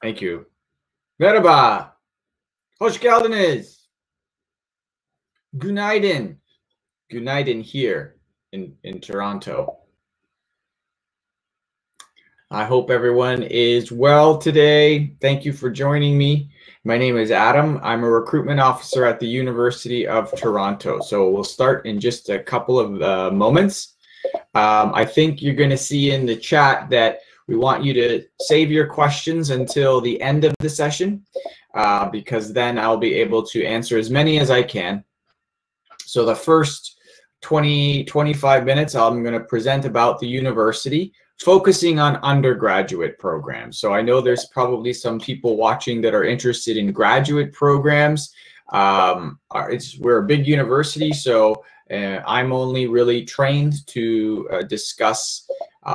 Thank you. Merhaba. Hoş geldiniz. Günaydın. Günaydın here in Toronto. I hope everyone is well today. Thank you for joining me. My name is Adam. I'm a recruitment officer at the University of Toronto. So we'll start in just a couple of moments. I think you're going to see in the chat that we want you to save your questions until the end of the session, because then I'll be able to answer as many as I can. So the first 25 minutes, I'm going to present about the university, focusing on undergraduate programs. So I know there's probably some people watching that are interested in graduate programs. We're a big university, so I'm only really trained to discuss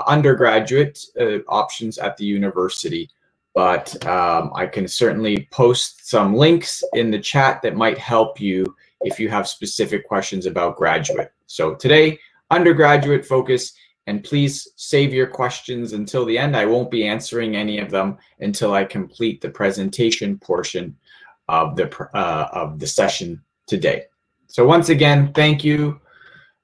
undergraduate options at the university. But I can certainly post some links in the chat that might help you if you have specific questions about graduate. So today, undergraduate focus. And please save your questions until the end. I won't be answering any of them until I complete the presentation portion of the session today. So once again, thank you.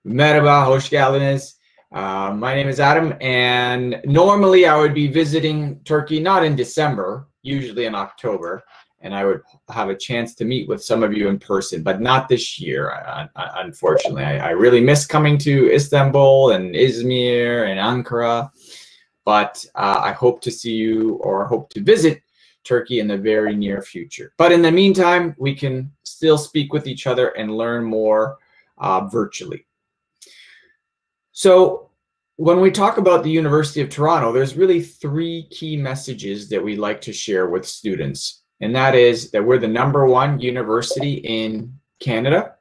Merhaba, hoş geldiniz. My name is Adam, and normally I would be visiting Turkey, not in December, usually in October, and I would have a chance to meet with some of you in person, but not this year, unfortunately. I really miss coming to Istanbul and Izmir and Ankara, but I hope to see you or hope to visit Turkey in the very near future. But in the meantime, we can still speak with each other and learn more virtually. So when we talk about the University of Toronto, there's really three key messages that we like to share with students. And that is that we're the #1 university in Canada.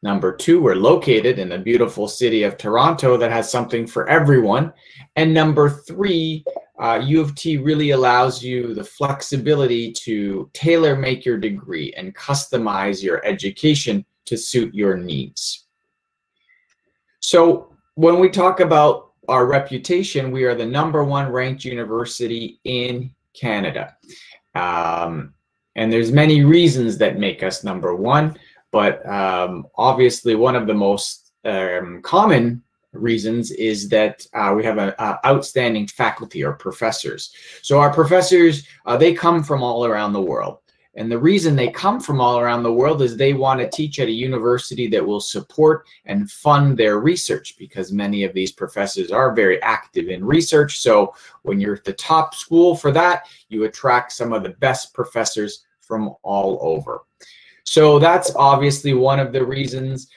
Number 2, we're located in the beautiful city of Toronto that has something for everyone. And number 3, U of T really allows you the flexibility to tailor make your degree and customize your education to suit your needs. So when we talk about our reputation, we are the #1 ranked university in Canada. And there's many reasons that make us #1, but obviously one of the most common reasons is that we have an outstanding faculty or professors. So our professors, they come from all around the world. And the reason they come from all around the world is they want to teach at a university that will support and fund their research, because many of these professors are very active in research. So when you're at the top school for that, you attract some of the best professors from all over. So that's obviously one of the reasons,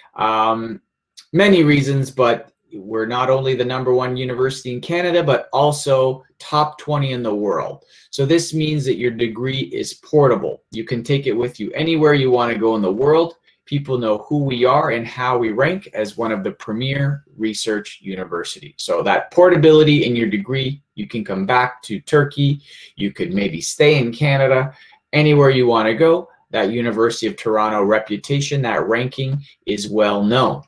many reasons, but we're not only the #1 university in Canada, but also top 20 in the world. So this means that your degree is portable. You can take it with you anywhere you want to go in the world. People know who we are and how we rank as one of the premier research universities. So that portability in your degree, you can come back to Turkey. You could maybe stay in Canada, anywhere you want to go. That University of Toronto reputation, that ranking is well known.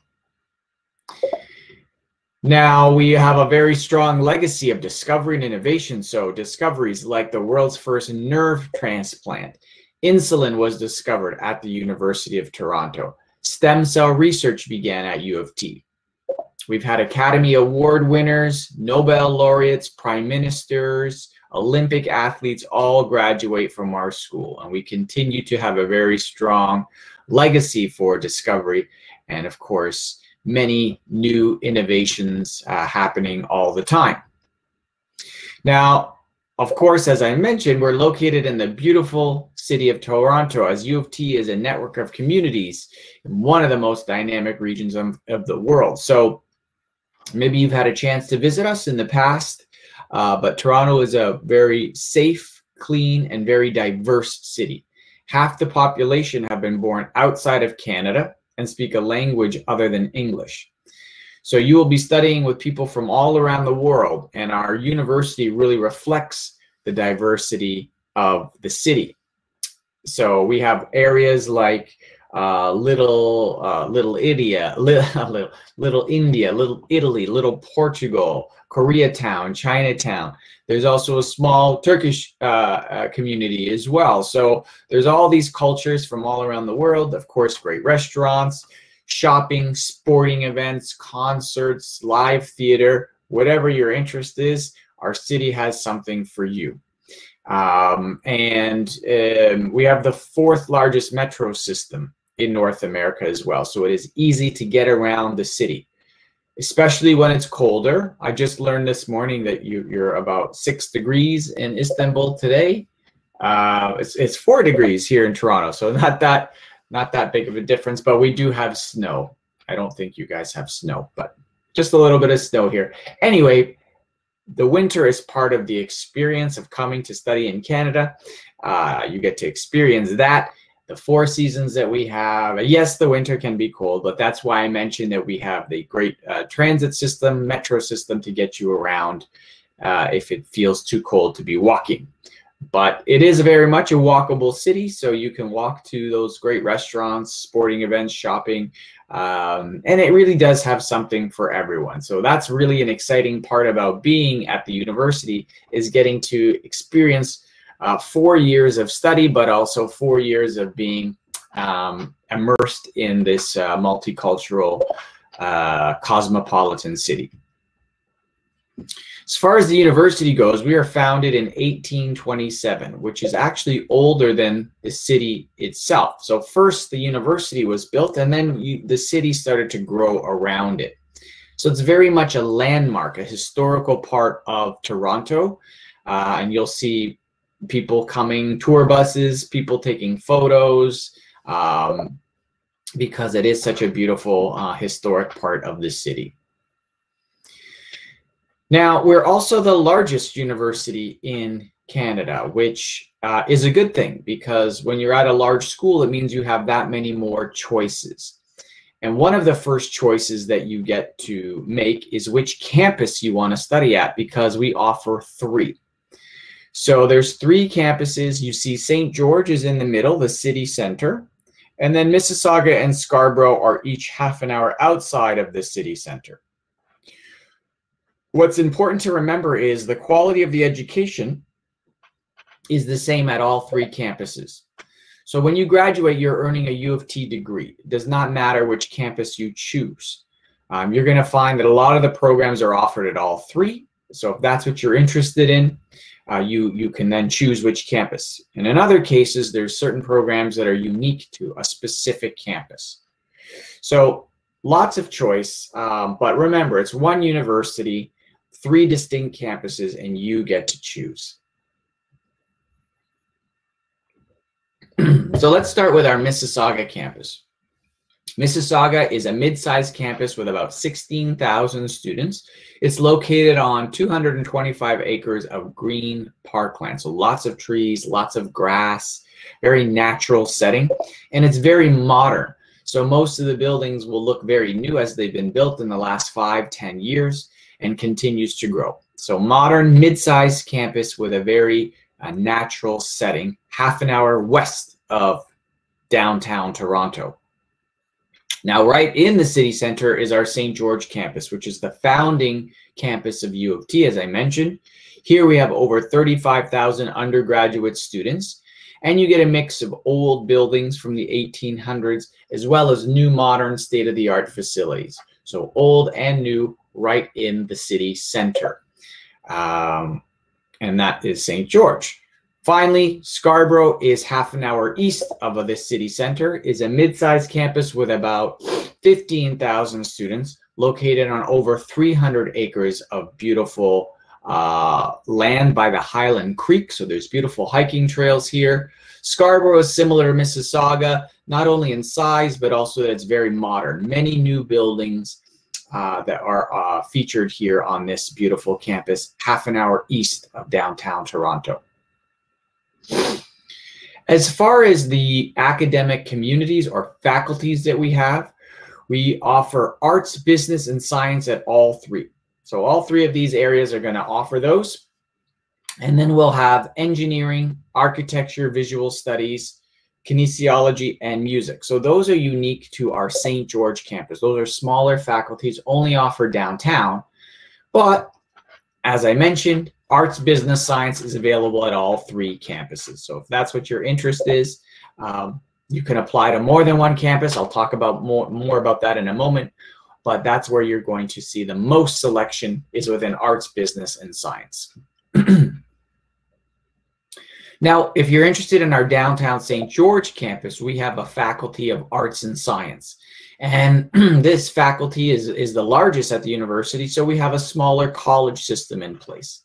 Now, we have a very strong legacy of discovery and innovation. So discoveries like the world's first nerve transplant. Insulin was discovered at the University of Toronto. Stem cell research began at U of T. We've had Academy Award winners, Nobel laureates, prime ministers, Olympic athletes all graduate from our school. And we continue to have a very strong legacy for discovery. And of course, many new innovations happening all the time. Now, of course, as I mentioned, we're located in the beautiful city of Toronto, as U of T is a network of communities in one of the most dynamic regions of the world. So maybe you've had a chance to visit us in the past, but Toronto is a very safe, clean, and very diverse city. Half the population have been born outside of Canada and speak a language other than English. So you will be studying with people from all around the world, and our university really reflects the diversity of the city. So we have areas like Little India, little India, little Italy, little Portugal, Koreatown, Chinatown. There's also a small Turkish community as well. So there's all these cultures from all around the world. Of course, great restaurants, shopping, sporting events, concerts, live theater, whatever your interest is, our city has something for you. We have the 4th largest metro system in North America as well. So it is easy to get around the city, especially when it's colder. I just learned this morning that you're about 6 degrees in Istanbul today. It's 4 degrees here in Toronto, so not that big of a difference, but we do have snow. I don't think you guys have snow, but just a little bit of snow here. Anyway, the winter is part of the experience of coming to study in Canada. You get to experience that. The 4 seasons that we have. Yes, the winter can be cold, but that's why I mentioned that we have the great transit system, metro system to get you around if it feels too cold to be walking. But it is very much a walkable city, so you can walk to those great restaurants, sporting events, shopping, and it really does have something for everyone. So that's really an exciting part about being at the university, is getting to experience 4 years of study, but also 4 years of being immersed in this multicultural, cosmopolitan city. As far as the university goes, we are founded in 1827, which is actually older than the city itself. So first the university was built, and then the city started to grow around it. So it's very much a landmark, a historical part of Toronto, and you'll see people coming, tour buses, people taking photos, because it is such a beautiful historic part of the city. Now, we're also the largest university in Canada, which is a good thing, because when you're at a large school, it means you have that many more choices. And one of the first choices that you get to make is which campus you want to study at, because we offer 3. So there's 3 campuses. You see St. George is in the middle, the city center. And then Mississauga and Scarborough are each half an hour outside of the city center. What's important to remember is the quality of the education is the same at all 3 campuses. So when you graduate, you're earning a U of T degree. It does not matter which campus you choose. You're going to find that a lot of the programs are offered at all 3. So if that's what you're interested in, you can then choose which campus. And in other cases, there's certain programs that are unique to a specific campus. So lots of choice, but remember, it's one university, 3 distinct campuses, and you get to choose. So let's start with our Mississauga campus. Mississauga is a mid-sized campus with about 16,000 students. It's located on 225 acres of green parkland. So lots of trees, lots of grass, very natural setting, and it's very modern. So most of the buildings will look very new as they've been built in the last 5-10 years and continues to grow. So modern, mid-sized campus with a very natural setting, half an hour west of downtown Toronto. Now, right in the city center is our St. George campus, which is the founding campus of U of T, as I mentioned. Here we have over 35,000 undergraduate students, and you get a mix of old buildings from the 1800s, as well as new modern state-of-the-art facilities. So old and new right in the city center. And that is St. George. Finally, Scarborough is half an hour east of the city center, is a mid-sized campus with about 15,000 students, located on over 300 acres of beautiful land by the Highland Creek. So there's beautiful hiking trails here. Scarborough is similar to Mississauga, not only in size, but also that it's very modern. Many new buildings that are featured here on this beautiful campus, half an hour east of downtown Toronto. As far as the academic communities or faculties that we have, we offer arts, business, and science at all 3. So all 3 of these areas are going to offer those. And then we'll have engineering, architecture, visual studies, kinesiology, and music. So those are unique to our St. George campus. Those are smaller faculties only offered downtown. But as I mentioned, arts, business, science is available at all 3 campuses. So if that's what your interest is, you can apply to more than one campus. I'll talk about more about that in a moment. But that's where you're going to see the most selection is within arts, business, and science. Now, if you're interested in our downtown St. George campus, we have a faculty of arts and science. And this faculty is the largest at the university, so we have a smaller college system in place.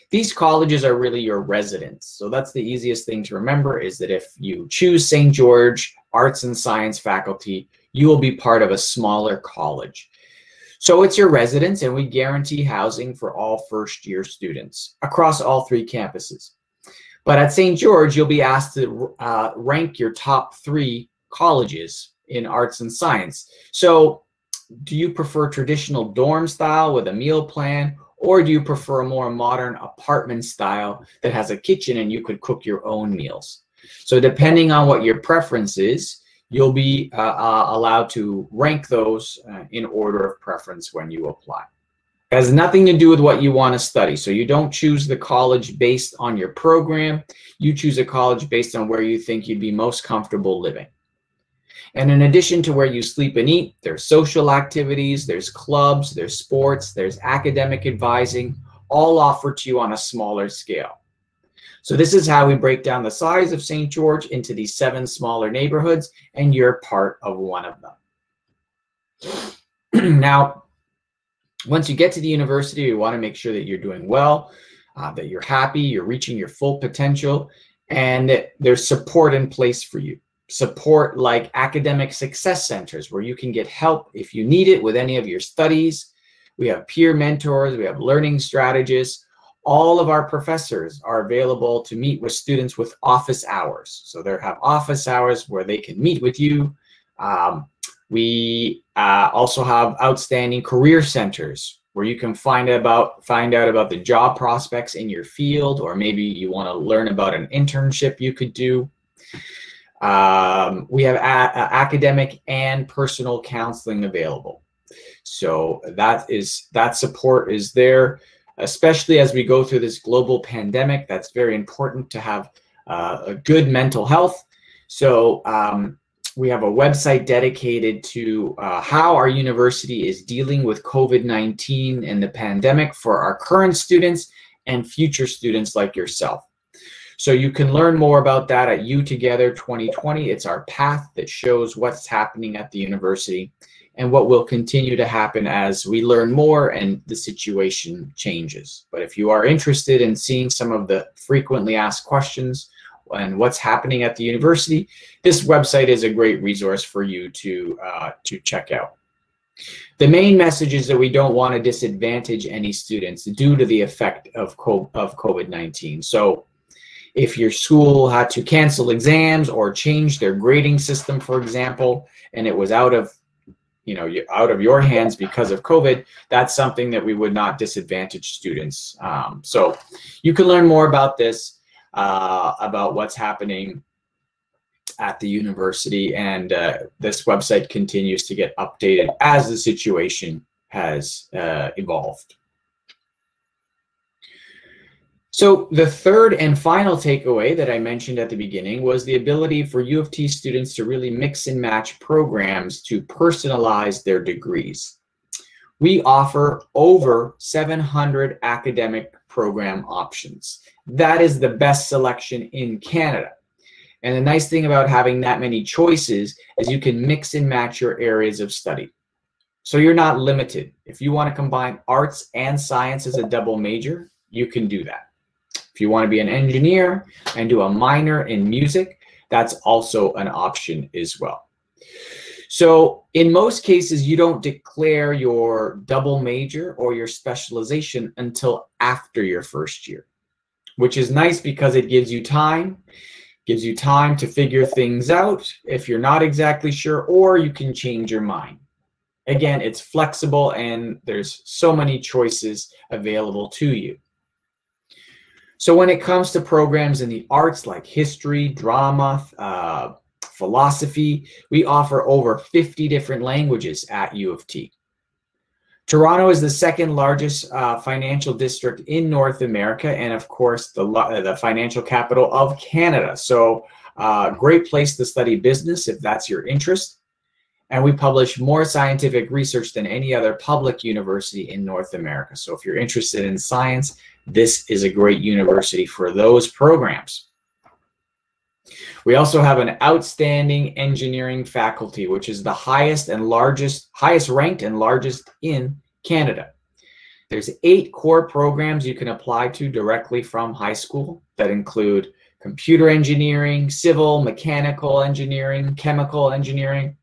These colleges are really your residents. So that's the easiest thing to remember, is that if you choose St. George Arts and Science faculty, you will be part of a smaller college. So it's your residence, and we guarantee housing for all first-year students across all 3 campuses. But at St. George, you'll be asked to rank your top 3 colleges in arts and science. So do you prefer traditional dorm style with a meal plan, or do you prefer a more modern apartment style that has a kitchen and you could cook your own meals? So depending on what your preference is, you'll be allowed to rank those in order of preference when you apply. It has nothing to do with what you want to study. So you don't choose the college based on your program. You choose a college based on where you think you'd be most comfortable living. And in addition to where you sleep and eat, there's social activities, there's clubs, there's sports, there's academic advising, all offered to you on a smaller scale. So this is how we break down the size of St. George into these 7 smaller neighborhoods, and you're part of one of them. Now, once you get to the university, you want to make sure that you're doing well, that you're happy, you're reaching your full potential, and that there's support in place for you. Support like academic success centers where you can get help if you need it with any of your studies. We have peer mentors, we have learning strategists. All of our professors are available to meet with students with office hours. So they have office hours where they can meet with you. We also have outstanding career centers where you can find out about the job prospects in your field, or maybe you want to learn about an internship you could do. We have academic and personal counseling available. So that support is there, especially as we go through this global pandemic. That's very important to have a good mental health. So we have a website dedicated to how our university is dealing with COVID-19 and the pandemic for our current students and future students like yourself. So you can learn more about that at U Together 2020. It's our path that shows what's happening at the university and what will continue to happen as we learn more and the situation changes. But if you are interested in seeing some of the frequently asked questions and what's happening at the university, this website is a great resource for you to check out. The main message is that we don't want to disadvantage any students due to the effect of COVID-19. So if your school had to cancel exams or change their grading system, for example, and it was out of your hands because of COVID, that's something that we would not disadvantage students. So you can learn more about this, about what's happening at the university, and this website continues to get updated as the situation has evolved. So the third and final takeaway that I mentioned at the beginning was the ability for U of T students to really mix and match programs to personalize their degrees. We offer over 700 academic program options. That is the best selection in Canada. And the nice thing about having that many choices is you can mix and match your areas of study. So you're not limited. If you want to combine arts and science as a double major, you can do that. If you want to be an engineer and do a minor in music, that's also an option as well. So in most cases, you don't declare your double major or your specialization until after your first year, which is nice because it gives you time to figure things out if you're not exactly sure, or you can change your mind. Again, it's flexible and there's so many choices available to you. So when it comes to programs in the arts like history, drama, philosophy. We offer over 50 different languages at U of T. Toronto is the second largest financial district in North America, and of course the financial capital of Canada. So great place to study business if that's your interest. And we publish more scientific research than any other public university in North America. So if you're interested in science, this is a great university for those programs. We also have an outstanding engineering faculty, which is the highest ranked and largest in Canada. There's 8 core programs you can apply to directly from high school that include computer engineering, civil, mechanical engineering, chemical engineering,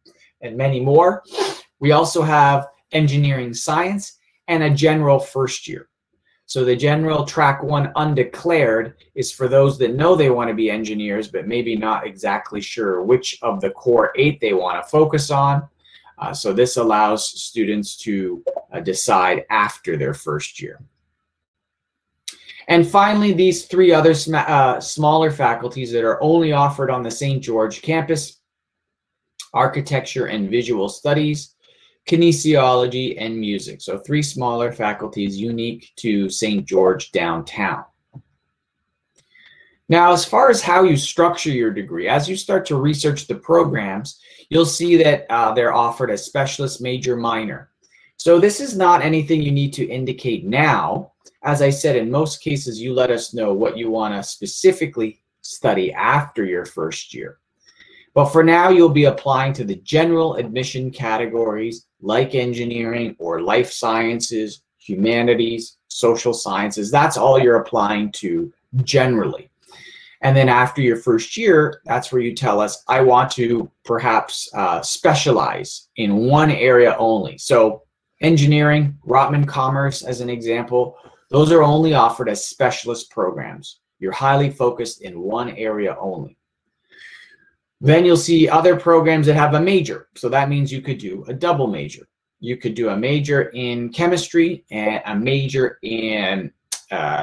and many more. We also have engineering science and a general first year. So the general track 1 undeclared is for those that know they want to be engineers, but maybe not exactly sure which of the core 8 they want to focus on. So this allows students to decide after their first year. And finally, these 3 other smaller faculties that are only offered on the St. George campus: architecture and visual studies, kinesiology, and music. So 3 smaller faculties unique to St. George downtown. Now, as far as how you structure your degree, as you start to research the programs, you'll see that they're offered a specialist major minor. So this is not anything you need to indicate now. As I said, in most cases, you let us know what you want to specifically study after your first year. But for now, you'll be applying to the general admission categories like engineering or life sciences, humanities, social sciences. That's all you're applying to generally. And then after your first year, that's where you tell us, I want to perhaps specialize in one area only. So engineering, Rotman Commerce as an example, those are only offered as specialist programs. You're highly focused in one area only. Then you'll see other programs that have a major. So that means you could do a double major. You could do a major in chemistry and a major in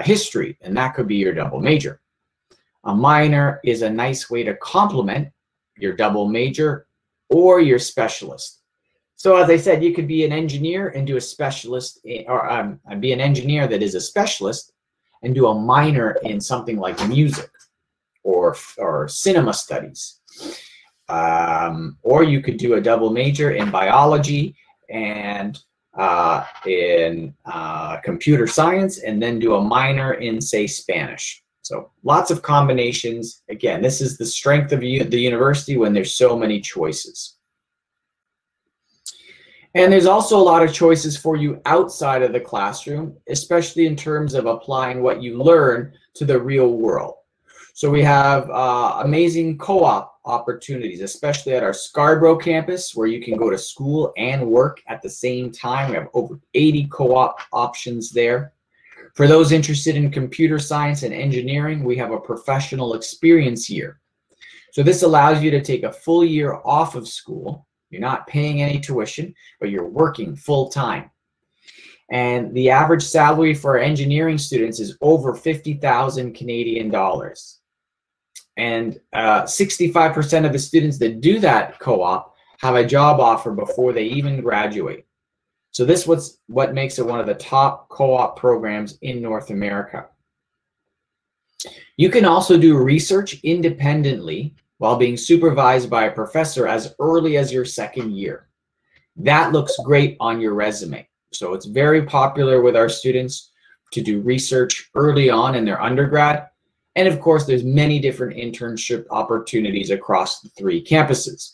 history, and that could be your double major. A minor is a nice way to complement your double major or your specialist. So as I said, you could be an engineer and do a specialist, or be an engineer that is a specialist and do a minor in something like music or cinema studies. Or you could do a double major in biology and in computer science, and then do a minor in, say, Spanish. So lots of combinations. Again, this is the strength of the university when there's so many choices. And there's also a lot of choices for you outside of the classroom, especially in terms of applying what you learn to the real world. So we have amazing co-op opportunities, especially at our Scarborough campus, where you can go to school and work at the same time. We have over 80 co-op options there. For those interested in computer science and engineering, we have a professional experience year. So this allows you to take a full year off of school. You're not paying any tuition, but you're working full time. And the average salary for engineering students is over 50,000 Canadian dollars. And 65% of the students that do that co-op have a job offer before they even graduate. So this is what makes it one of the top co-op programs in North America. You can also do research independently while being supervised by a professor as early as your second year. That looks great on your resume. So it's very popular with our students to do research early on in their undergrad. And of course, there's many different internship opportunities across the 3 campuses.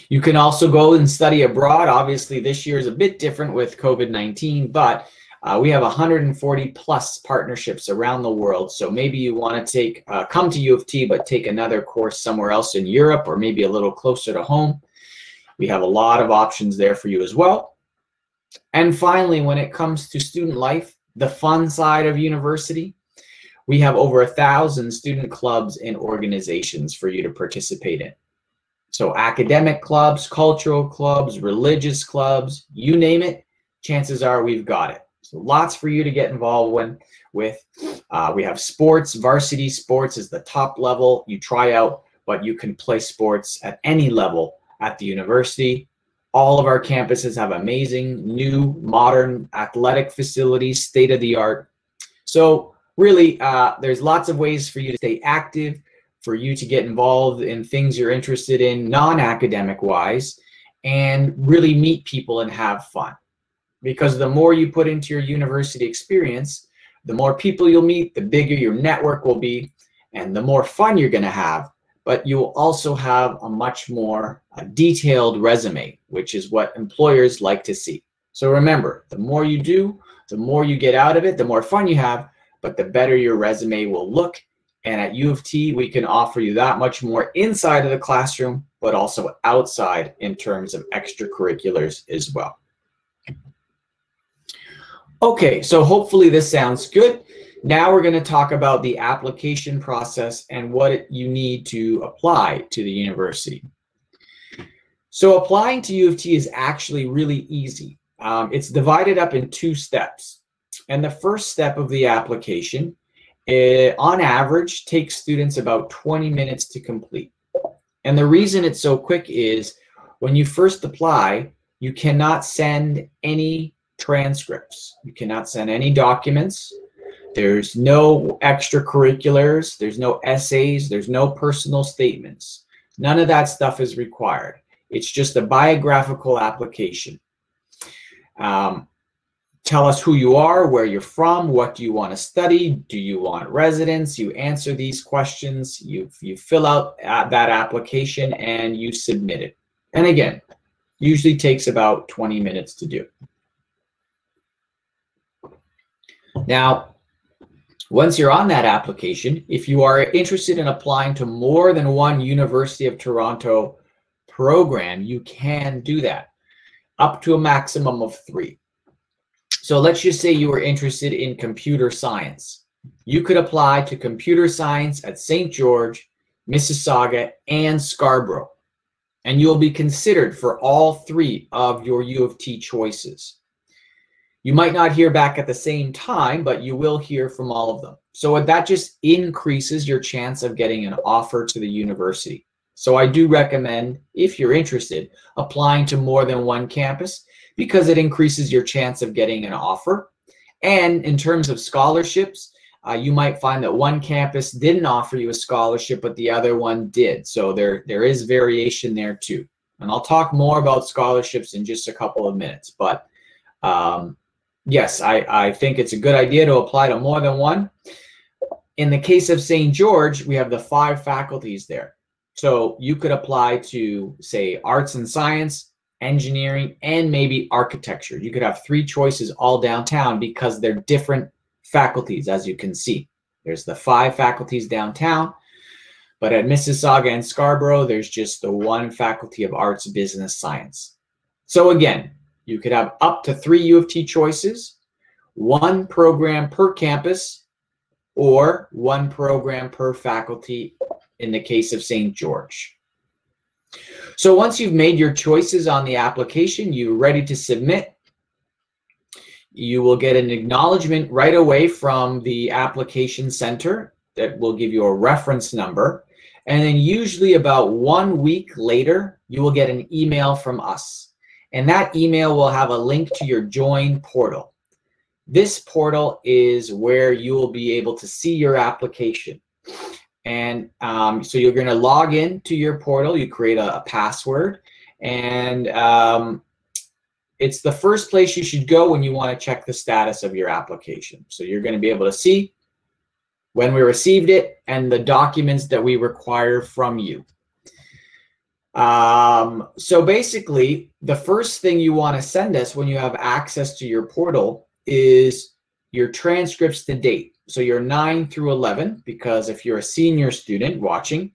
You can also go and study abroad. Obviously, this year is a bit different with COVID-19, but we have 140 plus partnerships around the world. So maybe you want to come to U of T, but take another course somewhere else in Europe or maybe a little closer to home. We have a lot of options there for you as well. And finally, when it comes to student life, the fun side of university, we have over 1,000 student clubs and organizations for you to participate in. So academic clubs, cultural clubs, religious clubs, you name it, chances are we've got it. So lots for you to get involved with. We have sports. Varsity sports is the top level. You try out but you can play sports at any level at the university. All of our campuses have amazing, new, modern athletic facilities, state-of-the-art. So really, there's lots of ways for you to stay active, for you to get involved in things you're interested in, non-academic wise, and really meet people and have fun. Because the more you put into your university experience, the more people you'll meet, the bigger your network will be, and the more fun you're going to have. But you will also have a much more detailed resume, which is what employers like to see. So remember, the more you do, the more you get out of it, the more fun you have, but the better your resume will look. And at U of T, we can offer you that much more inside of the classroom, but also outside in terms of extracurriculars as well. Okay, so hopefully this sounds good. Now we're going to talk about the application process and what you need to apply to the university. So applying to U of T is actually really easy. It's divided up in 2 steps. And the first step of the application, on average, takes students about 20 minutes to complete. And the reason it's so quick is when you first apply, you cannot send any transcripts. You cannot send any documents. There's no extracurriculars. There's no essays. There's no personal statements. None of that stuff is required. It's just a biographical application. Tell us who you are, where you're from, what do you want to study, do you want residence? You answer these questions, you fill out that application, and you submit it. And again, usually takes about 20 minutes to do. Now, once you're on that application, if you are interested in applying to more than one University of Toronto program, you can do that, up to a maximum of 3. So let's just say you were interested in computer science. You could apply to computer science at St. George, Mississauga, and Scarborough, and you'll be considered for all 3 of your U of T choices. You might not hear back at the same time, but you will hear from all of them. So that just increases your chance of getting an offer to the university. So I do recommend, if you're interested, applying to more than one campus because it increases your chance of getting an offer. And in terms of scholarships, you might find that one campus didn't offer you a scholarship, but the other one did. So there is variation there too. And I'll talk more about scholarships in just a couple of minutes. But yes, I think it's a good idea to apply to more than one. In the case of St. George, we have the 5 faculties there. So you could apply to, say, arts and science, engineering, and maybe architecture. You could have 3 choices all downtown because they're different faculties, as you can see. There's the 5 faculties downtown, but at Mississauga and Scarborough, there's just the 1 faculty of arts, business, science. So again, you could have up to 3 U of T choices, 1 program per campus, or 1 program per faculty in the case of St. George. So once you've made your choices on the application, you're ready to submit, you will get an acknowledgement right away from the application center that will give you a reference number. And then usually about 1 week later, you will get an email from us. And that email will have a link to your Join portal. This portal is where you will be able to see your application. And so you're going to log in to your portal. You create a password. And it's the first place you should go when you want to check the status of your application. So you're going to be able to see when we received it and the documents that we require from you. So basically, the first thing you want to send us when you have access to your portal is your transcripts to date. So your 9 through 11, because if you're a senior student watching,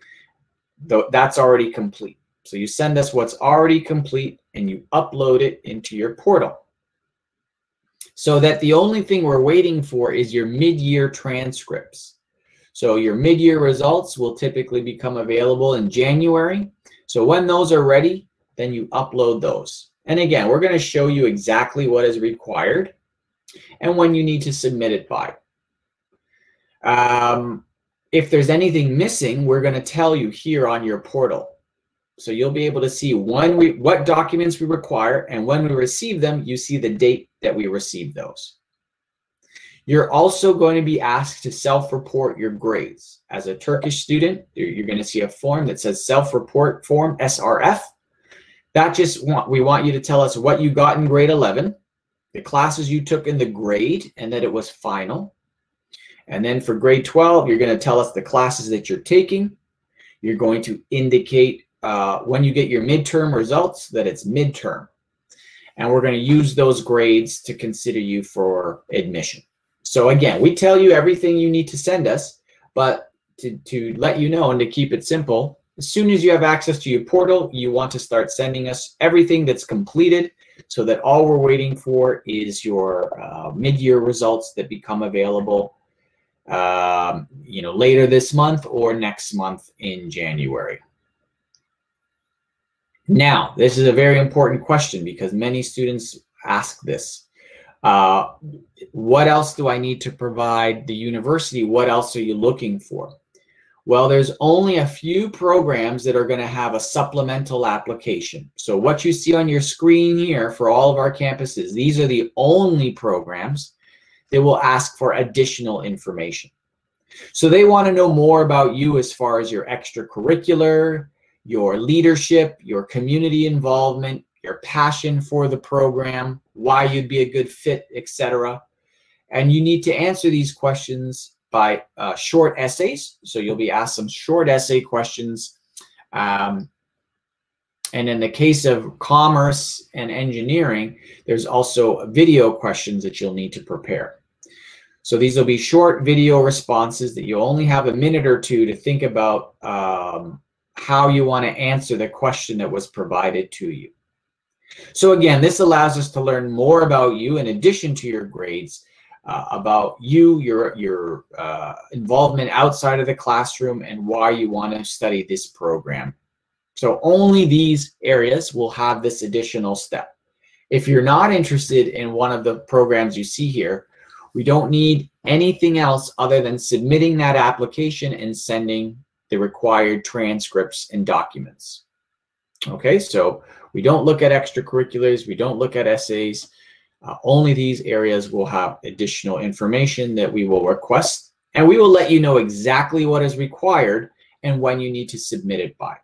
that's already complete. So you send us what's already complete and you upload it into your portal. So that the only thing we're waiting for is your mid-year transcripts. So your mid-year results will typically become available in January. So when those are ready, then you upload those. And again, we're going to show you exactly what is required and when you need to submit it by. If there's anything missing, we're going to tell you here on your portal. So you'll be able to see what documents we require, and when we receive them, you see the date that we received those. You're also going to be asked to self-report your grades. As a Turkish student, you're going to see a form that says self-report form, SRF. We want you to tell us what you got in grade 11, the classes you took in the grade, and that it was final. And then for grade 12, you're going to tell us the classes that you're taking. You're going to indicate when you get your midterm results that it's midterm. And we're going to use those grades to consider you for admission. So again, we tell you everything you need to send us, but to let you know and to keep it simple, as soon as you have access to your portal, you want to start sending us everything that's completed, so that all we're waiting for is your mid-year results that become available later this month or next month in January. Now, this is a very important question because many students ask this. What else do I need to provide the university? What else are you looking for? Well, there's only a few programs that are going to have a supplemental application. So what you see on your screen here for all of our campuses, these are the only programs that will ask for additional information. So they want to know more about you as far as your extracurricular, your leadership, your community involvement, your passion for the program, why you'd be a good fit, etc. And you need to answer these questions by short essays. So you'll be asked some short essay questions. And in the case of commerce and engineering, there's also video questions that you'll need to prepare. So these will be short video responses that you'll only have a minute or two to think about how you want to answer the question that was provided to you. So again, this allows us to learn more about you in addition to your grades, about you, your involvement outside of the classroom, and why you want to study this program. So only these areas will have this additional step. If you're not interested in one of the programs you see here, we don't need anything else other than submitting that application and sending the required transcripts and documents. Okay, so we don't look at extracurriculars, we don't look at essays. Only these areas will have additional information that we will request, and we will let you know exactly what is required and when you need to submit it by.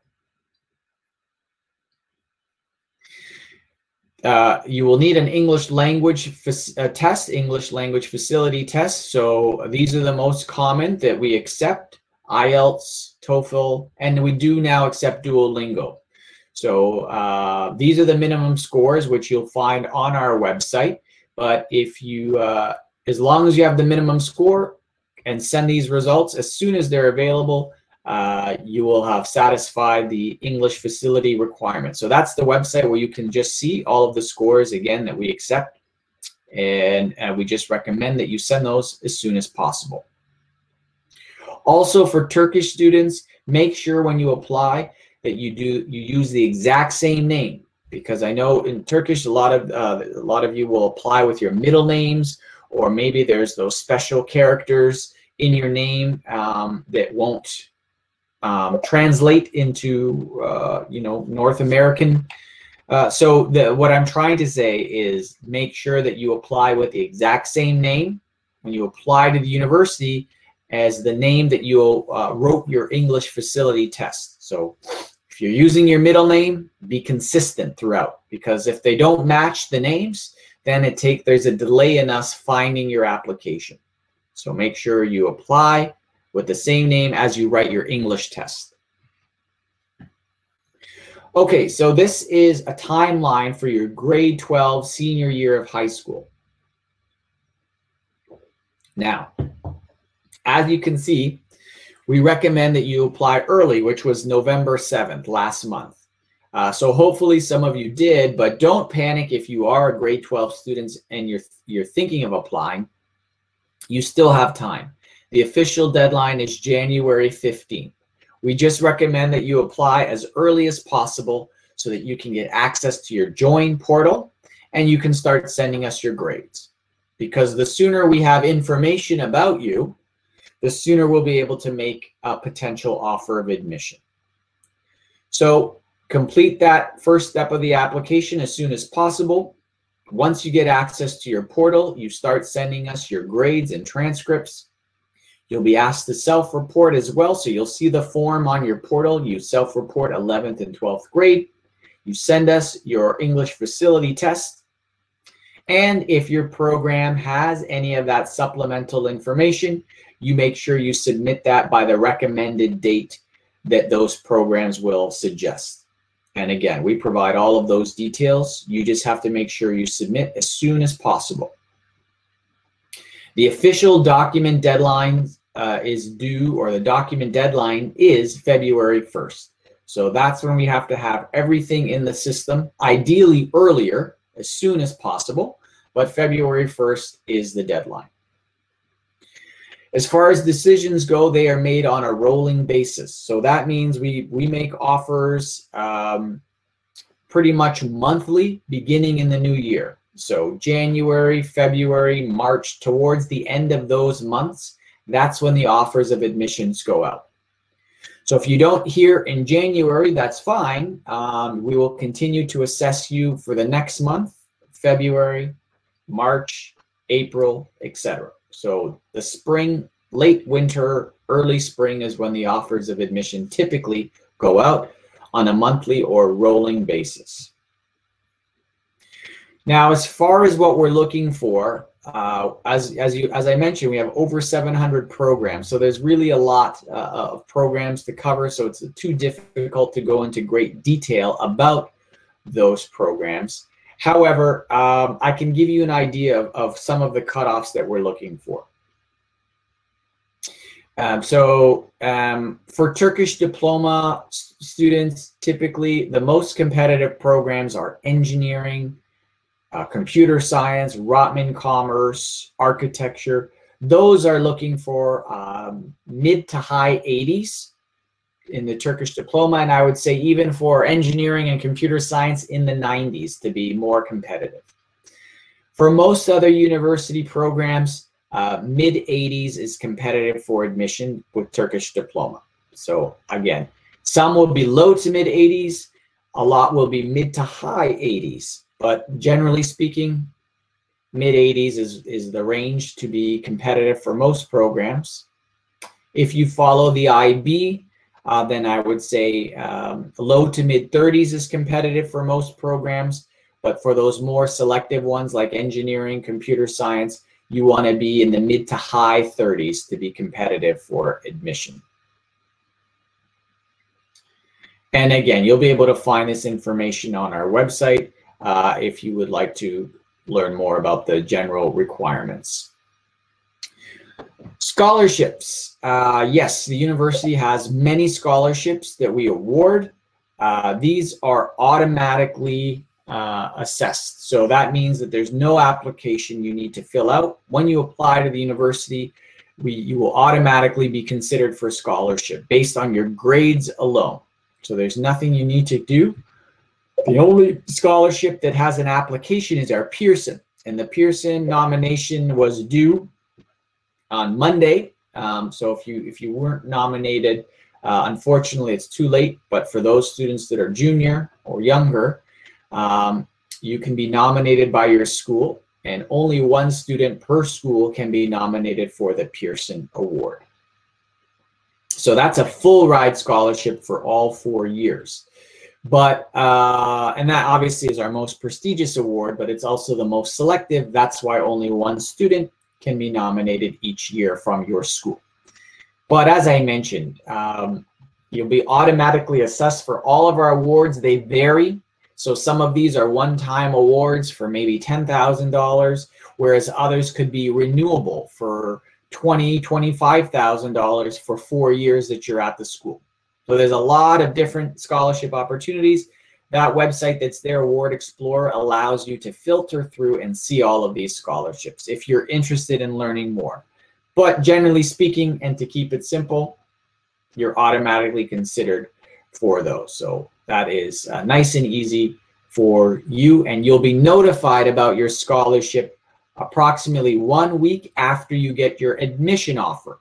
You will need an English language test, English language facility test. So these are the most common that we accept: IELTS, TOEFL, and we do now accept Duolingo. So these are the minimum scores, which you'll find on our website. But if you, as long as you have the minimum score and send these results as soon as they're available, you will have satisfied the English facility requirement. So that's the website where you can just see all of the scores again that we accept. And we just recommend that you send those as soon as possible. Also, for Turkish students, make sure when you apply that you use the exact same name, because I know in Turkish a lot of you will apply with your middle names, or maybe there's those special characters in your name that won't translate into North American. So what I'm trying to say is make sure that you apply with the exact same name when you apply to the university as the name that you wrote your English facility test. So if you're using your middle name, be consistent throughout, because if they don't match the names, then there's a delay in us finding your application. So make sure you apply with the same name as you write your English test. Okay, so this is a timeline for your grade 12 senior year of high school. Now, as you can see, we recommend that you apply early, which was November 7th, last month. So hopefully some of you did, but don't panic if you are a grade 12 student and you're thinking of applying. You still have time. The official deadline is January 15th. We just recommend that you apply as early as possible so that you can get access to your Join portal and you can start sending us your grades. Because the sooner we have information about you, the sooner we'll be able to make a potential offer of admission. So complete that first step of the application as soon as possible. Once you get access to your portal, you start sending us your grades and transcripts. You'll be asked to self-report as well. So you'll see the form on your portal. You self-report 11th and 12th grade. You send us your English facility test. And if your program has any of that supplemental information, you make sure you submit that by the recommended date that those programs will suggest. And again, we provide all of those details. You just have to make sure you submit as soon as possible. The official document deadline is due, or the document deadline is February 1st. So that's when we have to have everything in the system, ideally earlier, as soon as possible, but February 1st is the deadline. As far as decisions go, they are made on a rolling basis. So that means we make offers pretty much monthly beginning in the new year. So January, February, March, towards the end of those months, that's when the offers of admissions go out. So if you don't hear in January, that's fine. We will continue to assess you for the next month, February, March, April, etc. So the spring, late winter, early spring is when the offers of admission typically go out on a monthly or rolling basis. Now, as far as what we're looking for, as I mentioned, we have over 700 programs. So there's really a lot of programs to cover. So it's too difficult to go into great detail about those programs. However, I can give you an idea of some of the cutoffs that we're looking for. For Turkish diploma students, typically the most competitive programs are engineering, computer science, Rotman commerce, architecture. Those are looking for mid to high 80s in the Turkish diploma, and I would say even for engineering and computer science in the 90s to be more competitive. For most other university programs, mid 80s is competitive for admission with Turkish diploma. So again, some will be low to mid 80s, a lot will be mid to high 80s, but generally speaking, mid 80s is the range to be competitive for most programs. If you follow the IB, then I would say low to mid 30s is competitive for most programs, but for those more selective ones like engineering, computer science, you want to be in the mid to high 30s to be competitive for admission. And again, you'll be able to find this information on our website if you would like to learn more about the general requirements. Scholarships. Yes, the university has many scholarships that we award. These are automatically assessed. So that means that there's no application you need to fill out. When you apply to the university, you will automatically be considered for scholarship based on your grades alone. So there's nothing you need to do. The only scholarship that has an application is our Pearson, and the Pearson nomination was due on Monday. So if you weren't nominated, unfortunately it's too late, but for those students that are junior or younger, you can be nominated by your school, and only one student per school can be nominated for the Pearson Award. So that's a full ride scholarship for all 4 years. But, and that obviously is our most prestigious award, but it's also the most selective. That's why only one student can be nominated each year from your school. But as I mentioned, you'll be automatically assessed for all of our awards. They vary. So some of these are one-time awards for maybe $10,000, whereas others could be renewable for $20,000, $25,000 for 4 years that you're at the school. So there's a lot of different scholarship opportunities. That website that's there, Award Explorer, allows you to filter through and see all of these scholarships if you're interested in learning more. But generally speaking, and to keep it simple, you're automatically considered for those. So that is nice and easy for you, and you'll be notified about your scholarship approximately 1 week after you get your admission offer.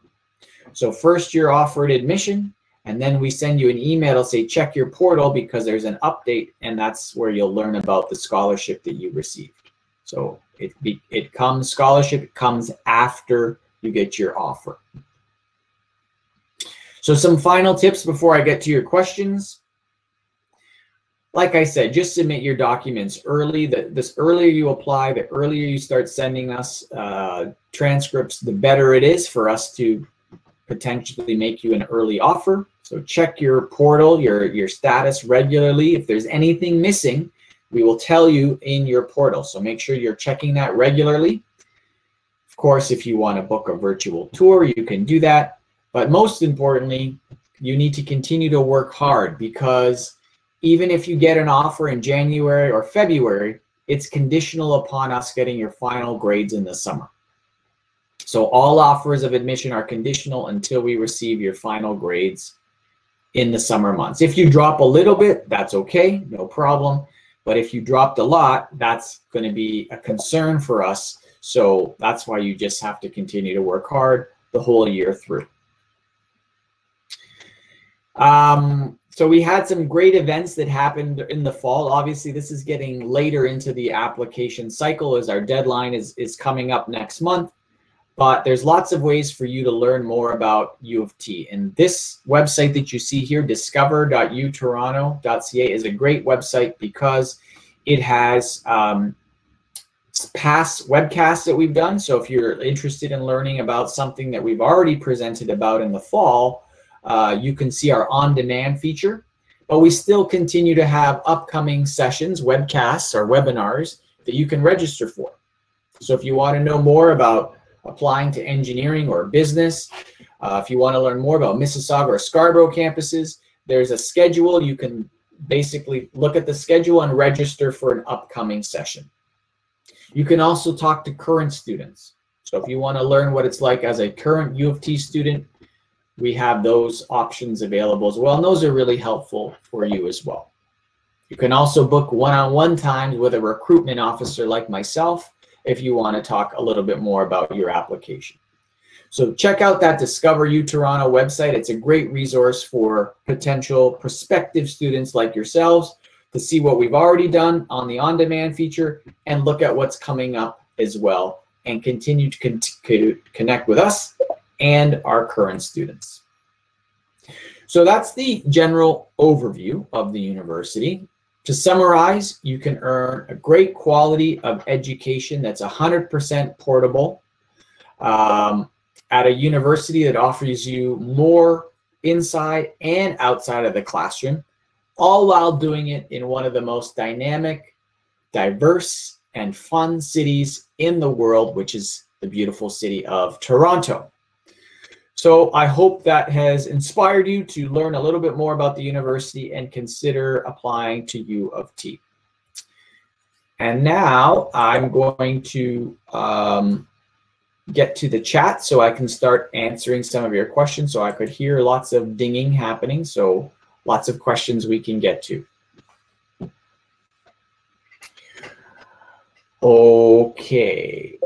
So first you're offered admission, and then we send you an email to say check your portal because there's an update, and that's where you'll learn about the scholarship that you received. So scholarship comes after you get your offer. So some final tips before I get to your questions. Like I said, just submit your documents early. This earlier you apply, the earlier you start sending us transcripts, the better it is for us to potentially make you an early offer. So check your portal, your status regularly. If there's anything missing, we will tell you in your portal. So make sure you're checking that regularly. Of course, if you want to book a virtual tour, you can do that. But most importantly, you need to continue to work hard, because even if you get an offer in January or February, it's conditional upon us getting your final grades in the summer. So all offers of admission are conditional until we receive your final grades in the summer months. If you drop a little bit, that's okay, no problem. But if you dropped a lot, that's going to be a concern for us. So that's why you just have to continue to work hard the whole year through. So we had some great events that happened in the fall. Obviously, this is getting later into the application cycle as our deadline is coming up next month. But there's lots of ways for you to learn more about U of T. And this website that you see here, discover.utoronto.ca, is a great website because it has past webcasts that we've done. So if you're interested in learning about something that we've already presented about in the fall, you can see our on-demand feature. But we still continue to have upcoming sessions, webcasts or webinars that you can register for. So if you want to know more about applying to engineering or business, if you want to learn more about Mississauga or Scarborough campuses, there's a schedule. You can basically look at the schedule and register for an upcoming session. You can also talk to current students. So if you want to learn what it's like as a current U of T student, we have those options available as well, and those are really helpful for you as well. You can also book one-on-one times with a recruitment officer like myself if you want to talk a little bit more about your application. So check out that Discover U Toronto website. It's a great resource for potential prospective students like yourselves to see what we've already done on the on-demand feature and look at what's coming up as well, and continue to connect with us and our current students. So that's the general overview of the university. To summarize, you can earn a great quality of education that's 100% portable at a university that offers you more inside and outside of the classroom, all while doing it in one of the most dynamic, diverse, and fun cities in the world, which is the beautiful city of Toronto. So I hope that has inspired you to learn a little bit more about the university and consider applying to U of T. And now I'm going to get to the chat so I can start answering some of your questions. So I could hear lots of dinging happening, so lots of questions we can get to. Okay.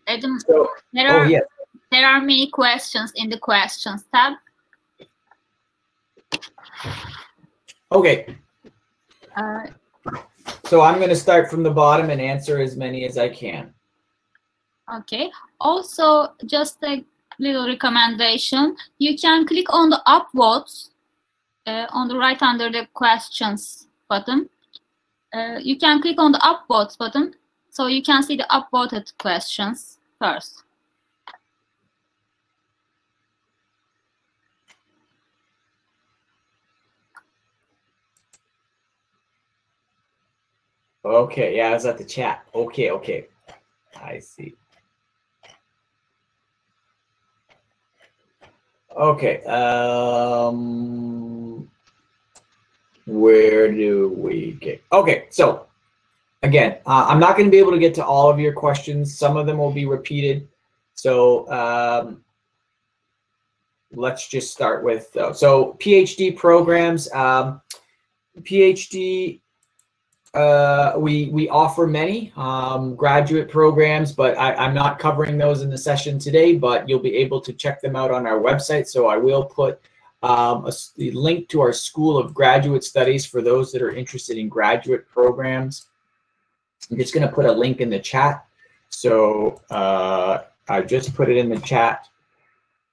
Adam, So, yes. There are many questions in the questions tab. Okay. So I'm going to start from the bottom and answer as many as I can. Okay. Also, just a little recommendation. You can click on the upvotes on the right under the questions button. You can click on the upvotes button so you can see the upvoted questions first. Okay, yeah, I was at the chat. Okay, okay. I see. Okay, where do we get? Okay, so again, I'm not going to be able to get to all of your questions. Some of them will be repeated. So let's just start with, so PhD programs, PhD we offer many graduate programs, but I'm not covering those in the session today, but you'll be able to check them out on our website. So I will put the link to our School of Graduate Studies for those that are interested in graduate programs. I'm just going to put a link in the chat. So I just put it in the chat.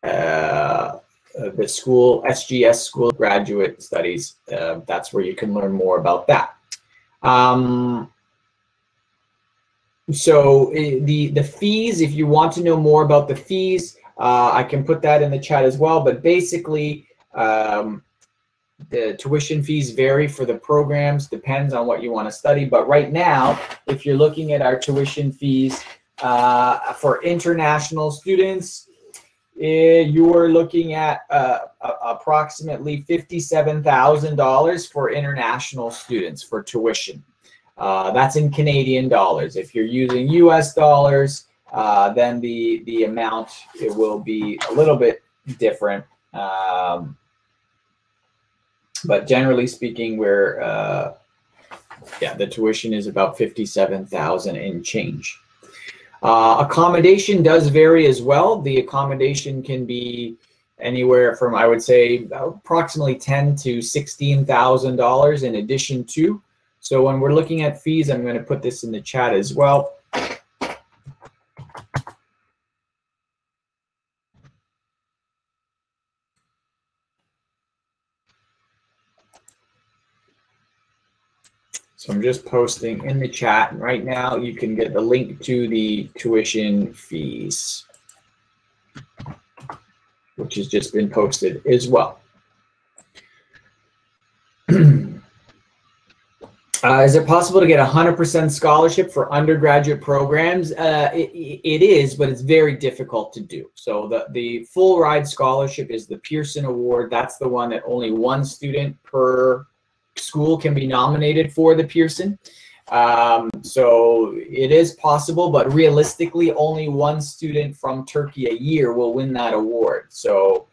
The school, SGS School of Graduate Studies, that's where you can learn more about that. So the fees, if you want to know more about the fees, I can put that in the chat as well. But basically, the tuition fees vary for the programs, depends on what you want to study. But right now, if you're looking at our tuition fees for international students, you are looking at approximately $57,000 for international students for tuition. That's in Canadian dollars. If you're using US dollars, then the amount, it will be a little bit different. But generally speaking, we're the tuition is about $57,000 and change. Accommodation does vary as well. The accommodation can be anywhere from, I would say, approximately $10,000 to $16,000 in addition to. So when we're looking at fees, I'm going to put this in the chat as well. So I'm just posting in the chat, and right now you can get the link to the tuition fees, which has just been posted as well. Is it possible to get 100% scholarship for undergraduate programs? It is, but it's very difficult to do. So the full ride scholarship is the Pearson Award. That's the one that only one student per school can be nominated for the Pearson. So it is possible, but realistically only one student from Turkey a year will win that award. So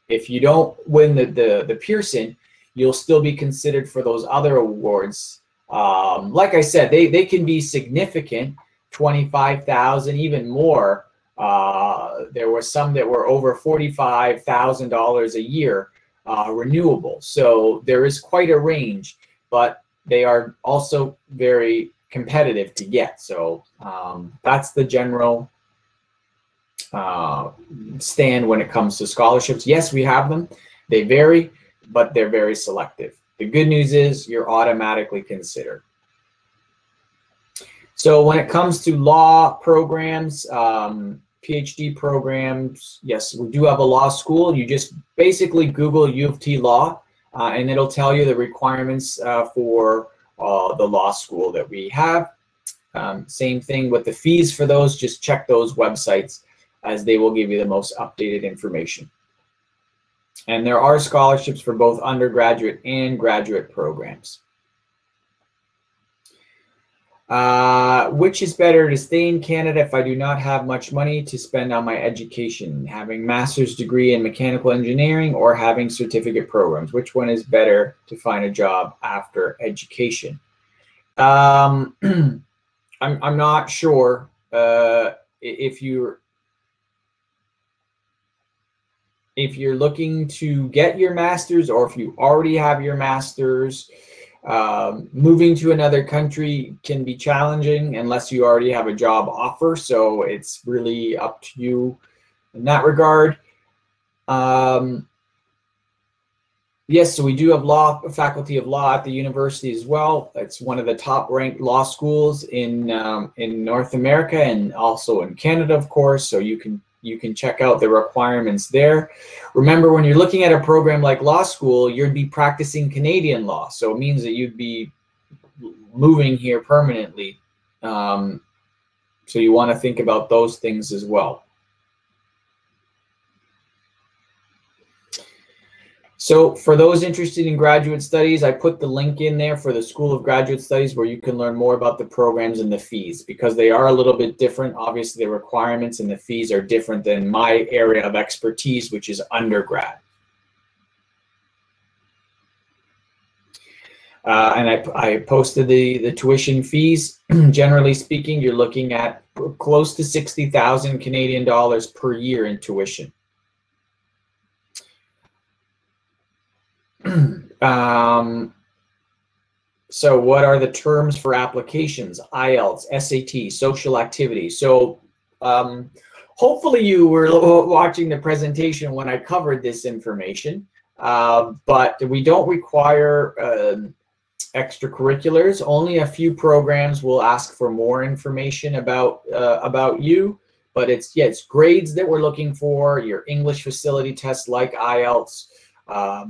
if you don't win the Pearson, you'll still be considered for those other awards. Like I said, they can be significant, 25,000, even more. There were some that were over $45,000 a year. Renewable. So there is quite a range, but they are also very competitive to get. So that's the general stand when it comes to scholarships. Yes, we have them. They vary, but they're very selective. The good news is you're automatically considered. So when it comes to law programs, PhD programs, yes, we do have a law school. You just basically Google U of T Law, and it'll tell you the requirements for the law school that we have. Same thing with the fees for those. Just check those websites, as they will give you the most updated information. And there are scholarships for both undergraduate and graduate programs. Which is better, to stay in Canada if I do not have much money to spend on my education, having master's degree in mechanical engineering or having certificate programs? Which one is better to find a job after education? I'm not sure if you're looking to get your master's, or if you already have your master's. Moving to another country can be challenging unless you already have a job offer, so it's really up to you in that regard. Yes, so we do have faculty of law at the university as well. It's one of the top ranked law schools in North America, and also in Canada, of course, so you can check out the requirements there. Remember, when you're looking at a program like law school, you'd be practicing Canadian law. So it means that you'd be moving here permanently. So you want to think about those things as well. So for those interested in graduate studies, I put the link in there for the School of Graduate Studies, where you can learn more about the programs and the fees, because they are a little bit different. Obviously, the requirements and the fees are different than my area of expertise, which is undergrad. And I posted the tuition fees. Generally speaking, you're looking at close to 60,000 Canadian dollars per year in tuition. So what are the terms for applications? IELTS, SAT, social activity. So hopefully you were watching the presentation when I covered this information, but we don't require extracurriculars. Only a few programs will ask for more information about you, but it's grades that we're looking for, your English facility tests like IELTS,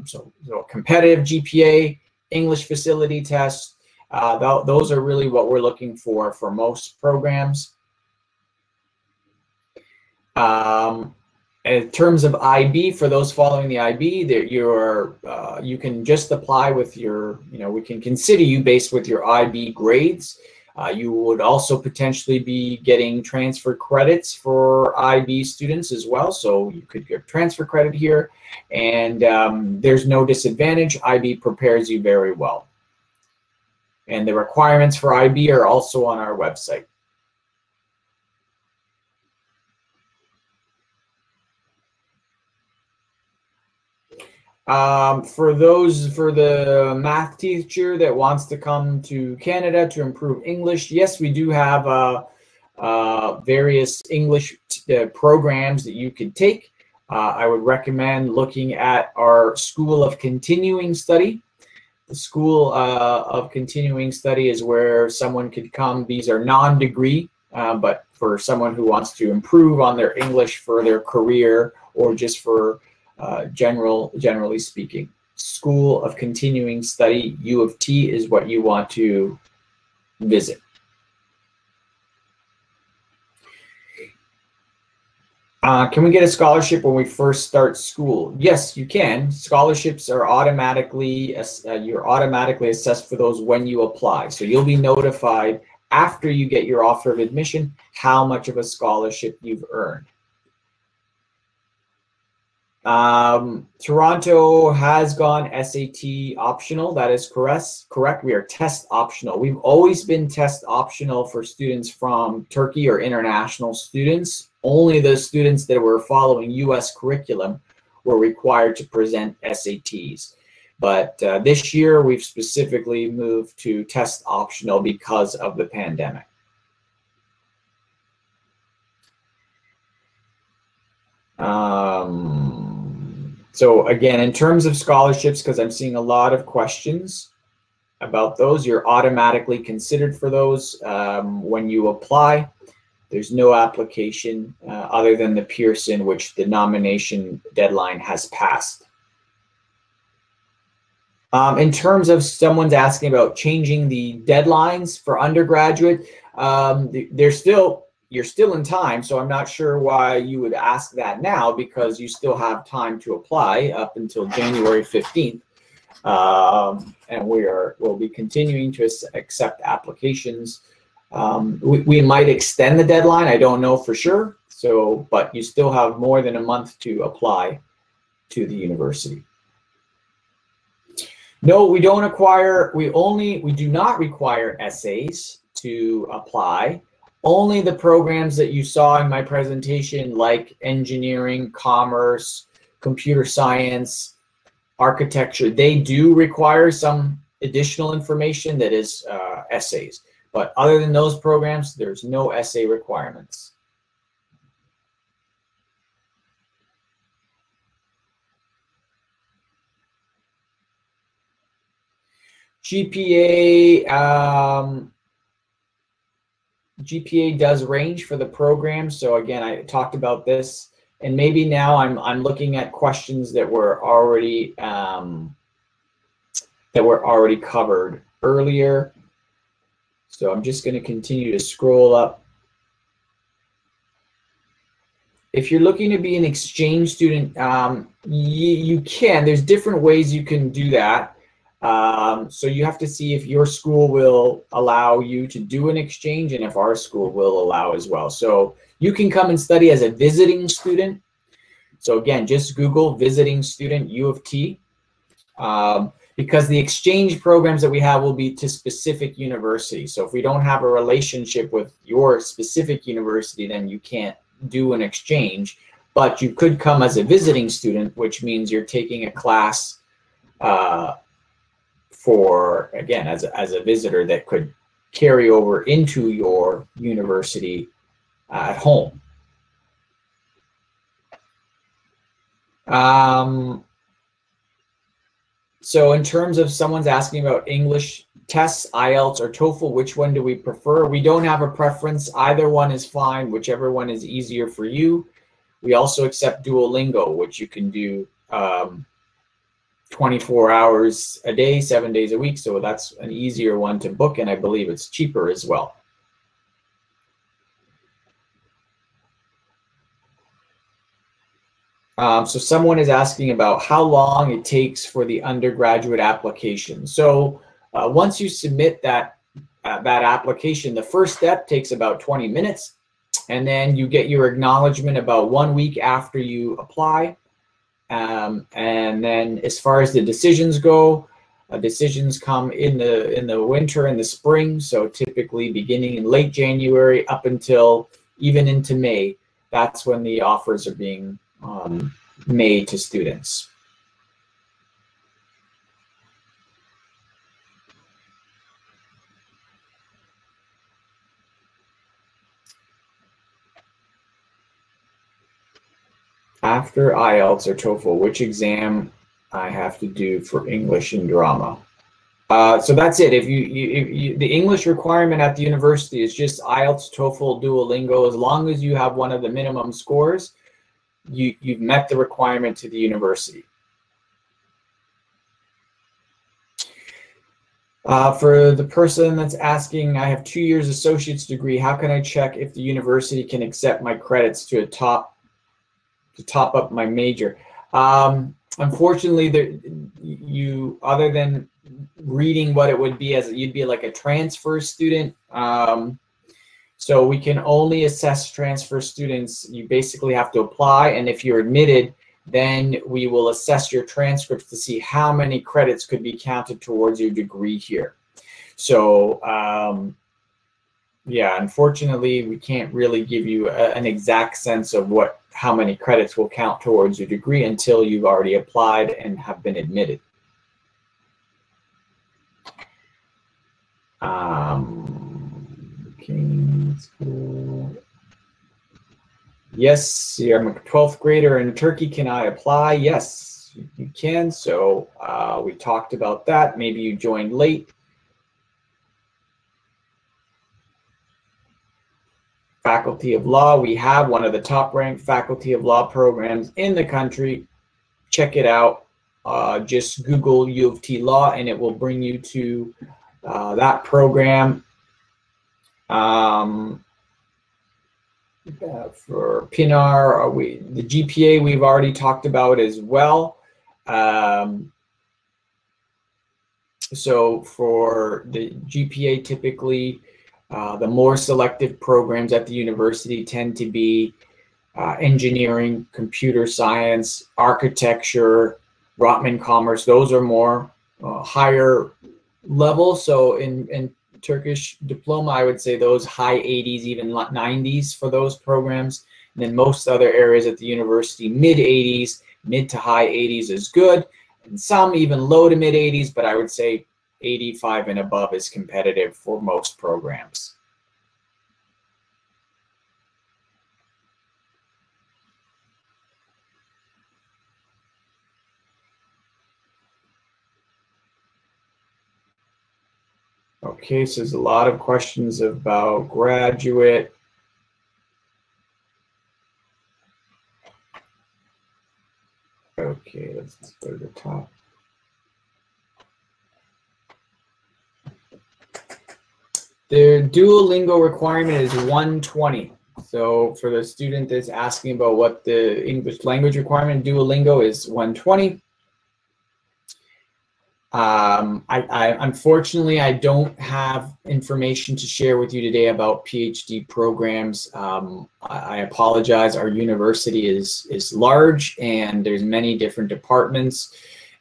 so competitive GPA, English facility tests, those are really what we're looking for most programs. In terms of IB, for those following the IB, that you can just apply with your, we can consider you based with your IB grades. You would also potentially be getting transfer credits for IB students as well. So you could get transfer credit here, and there's no disadvantage. IB prepares you very well. And the requirements for IB are also on our website. For the math teacher that wants to come to Canada to improve English, yes, we do have various English programs that you could take. I would recommend looking at our School of Continuing Study. The School of Continuing Study is where someone could come. These are non-degree, but for someone who wants to improve on their English for their career or just for generally speaking. School of Continuing Study, U of T, is what you want to visit. Can we get a scholarship when we first start school? Yes, you can. Scholarships are automatically, you're automatically assessed for those when you apply. So you'll be notified after you get your offer of admission how much of a scholarship you've earned. Toronto has gone SAT optional. That is correct. We are test optional. We've always been test optional for students from Turkey or international students. Only the students that were following US curriculum were required to present SATs. But this year we've specifically moved to test optional because of the pandemic. So again, in terms of scholarships, because I'm seeing a lot of questions about those, you're automatically considered for those when you apply. There's no application other than the Pearson, which the nomination deadline has passed. In terms of someone's asking about changing the deadlines for undergraduate, you're still in time, so I'm not sure why you would ask that now, because you still have time to apply up until January 15th. And we'll be continuing to accept applications. We might extend the deadline, I don't know for sure. So, but you still have more than a month to apply to the university. No, we don't require, we do not require essays to apply. Only the programs that you saw in my presentation, like engineering, commerce, computer science, architecture, they do require some additional information that is essays. But other than those programs, there's no essay requirements. GPA does range for the program. So again, I talked about this, and maybe now I'm looking at questions that were already covered earlier. So I'm just going to continue to scroll up. If you're looking to be an exchange student, you can. There's different ways you can do that. So you have to see if your school will allow you to do an exchange and if our school will allow as well. So you can come and study as a visiting student. So again, just Google visiting student U of T. because the exchange programs that we have will be to specific universities. So if we don't have a relationship with your specific university, then you can't do an exchange. But you could come as a visiting student, which means you're taking a class for, again, as a visitor that could carry over into your university at home. So in terms of someone's asking about English tests, IELTS or TOEFL, which one do we prefer? We don't have a preference. Either one is fine, whichever one is easier for you. We also accept Duolingo, which you can do 24 hours a day, 7 days a week. So that's an easier one to book, and I believe it's cheaper as well. So someone is asking about how long it takes for the undergraduate application. So once you submit that application, the first step takes about 20 minutes, and then you get your acknowledgement about 1 week after you apply. And then as far as the decisions go, decisions come in the winter and the spring. So typically beginning in late January up until even into May, that's when the offers are being made to students. After IELTS or TOEFL, which exam I have to do for English and drama? So that's it. If you the English requirement at the university is just IELTS, TOEFL, Duolingo. As long as you have one of the minimum scores, you've met the requirement to the university. For the person that's asking, I have 2 years associate's degree. How can I check if the university can accept my credits to top up my major? Unfortunately, other than reading what it would be as, you'd be like a transfer student. So we can only assess transfer students. You basically have to apply, and if you're admitted, then we will assess your transcripts to see how many credits could be counted towards your degree here. So yeah, unfortunately, we can't really give you an exact sense of how many credits will count towards your degree until you've already applied and have been admitted. School. Yes, I'm a 12th grader in Turkey. Can I apply? Yes, you can. So we talked about that. Maybe you joined late. Faculty of Law, we have one of the top-ranked Faculty of Law programs in the country. Check it out. Just Google U of T Law, and it will bring you to that program. For PINAR, the GPA we've already talked about as well. So for the GPA, typically the more selective programs at the university tend to be engineering, computer science, architecture, Rotman Commerce. Those are more higher level. So in Turkish diploma, I would say those high 80s, even 90s for those programs. And then most other areas at the university, mid 80s, mid to high 80s is good. And some even low to mid 80s, but I would say 85 and above is competitive for most programs. Okay, so there's a lot of questions about graduate. Okay, let's go to the top. The Duolingo requirement is 120. So for the student that's asking about what the English language requirement, Duolingo is 120. Unfortunately, I don't have information to share with you today about PhD programs. I apologize. Our university is large, and there's many different departments,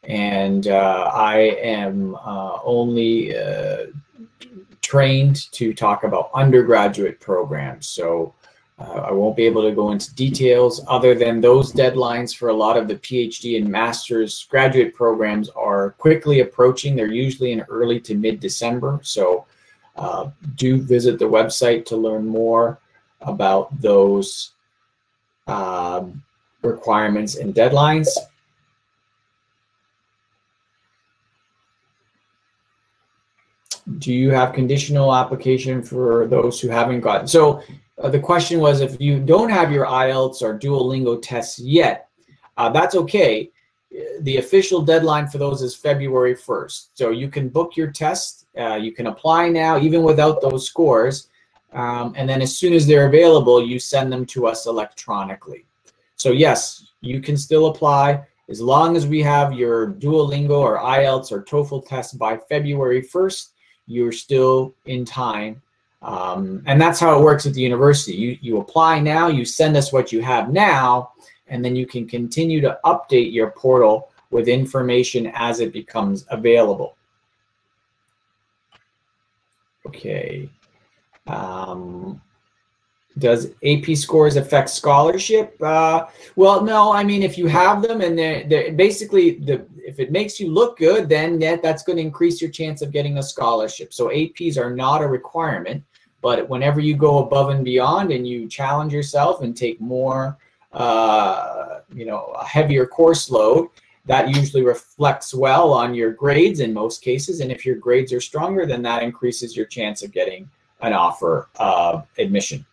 and I am only trained to talk about undergraduate programs. So I won't be able to go into details other than those deadlines for a lot of the PhD and master's graduate programs are quickly approaching. They're usually in early to mid-December. So do visit the website to learn more about those requirements and deadlines. Do you have conditional application for those who haven't gotten? So the question was, if you don't have your IELTS or Duolingo tests yet, that's okay. The official deadline for those is February 1st. So you can book your test. You can apply now, even without those scores. And then as soon as they're available, you send them to us electronically. So yes, you can still apply as long as we have your Duolingo or IELTS or TOEFL test by February 1st. You're still in time. And that's how it works at the university. You apply now, you send us what you have now, and then you can continue to update your portal with information as it becomes available. Okay. Does AP scores affect scholarship? Well, no. I mean, if you have them and they're basically, if it makes you look good, then that's going to increase your chance of getting a scholarship. So APs are not a requirement, but whenever you go above and beyond and you challenge yourself and take more, a heavier course load, that usually reflects well on your grades in most cases. And if your grades are stronger, then that increases your chance of getting an offer of admission.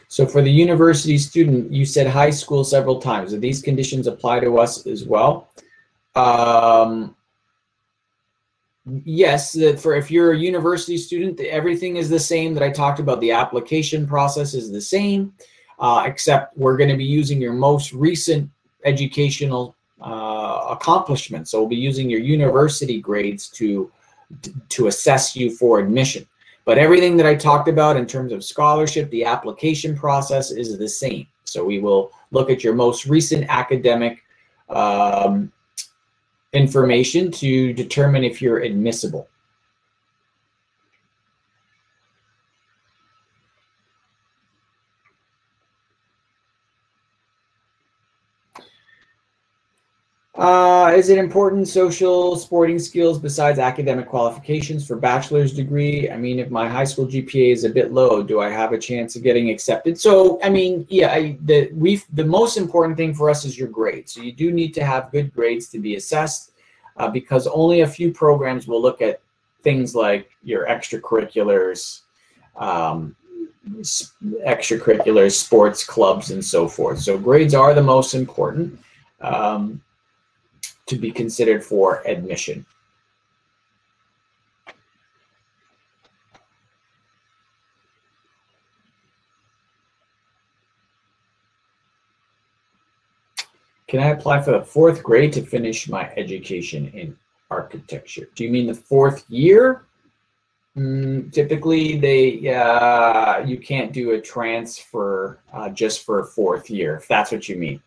So for the university student, you said high school several times. Do these conditions apply to us as well? Yes, if you're a university student, everything is the same that I talked about. The application process is the same, except we're going to be using your most recent educational accomplishments. So we'll be using your university grades to assess you for admission. But everything that I talked about in terms of scholarship, the application process is the same. So we will look at your most recent academic information to determine if you're admissible. Is it important social sporting skills besides academic qualifications for bachelor's degree? I mean, if my high school GPA is a bit low, do I have a chance of getting accepted? So, I mean, yeah, the most important thing for us is your grades. So you do need to have good grades to be assessed because only a few programs will look at things like your extracurriculars, sports clubs, and so forth. So grades are the most important to be considered for admission. Can I apply for the 4th grade to finish my education in architecture? Do you mean the 4th year? Typically, you can't do a transfer just for 4th year, if that's what you mean.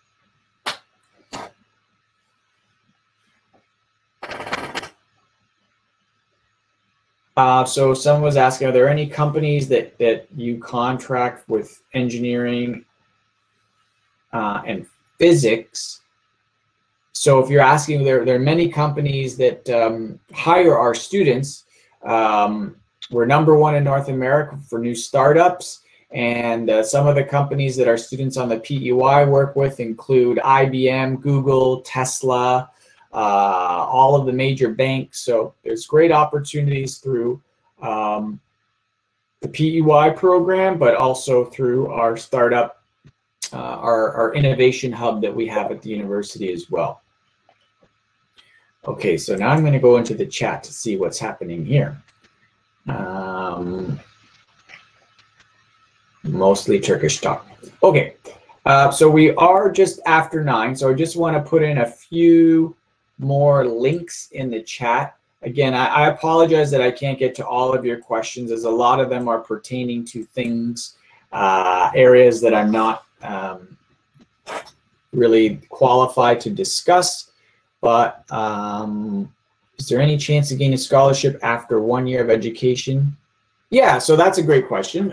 So someone was asking, are there any companies that you contract with engineering and physics? So if you're asking, there are many companies that hire our students. We're #1 in North America for new startups. And some of the companies that our students on the PEY work with include IBM, Google, Tesla, all of the major banks. So there's great opportunities through the PEY program, but also through our startup, our innovation hub that we have at the university as well. Okay, so now I'm going to go into the chat to see what's happening here. Mostly Turkish talk. Okay, so we are just after 9, so I just want to put in a few more links in the chat. Again, I apologize that I can't get to all of your questions, as a lot of them are pertaining to things, areas that I'm not really qualified to discuss, but is there any chance to gain a scholarship after 1 year of education? Yeah, so that's a great question.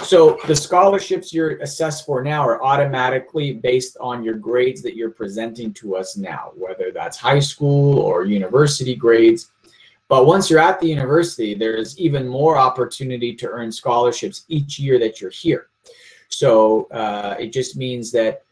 So the scholarships you're assessed for now are automatically based on your grades that you're presenting to us now, whether that's high school or university grades. But once you're at the university, there's even more opportunity to earn scholarships each year that you're here. So it just means that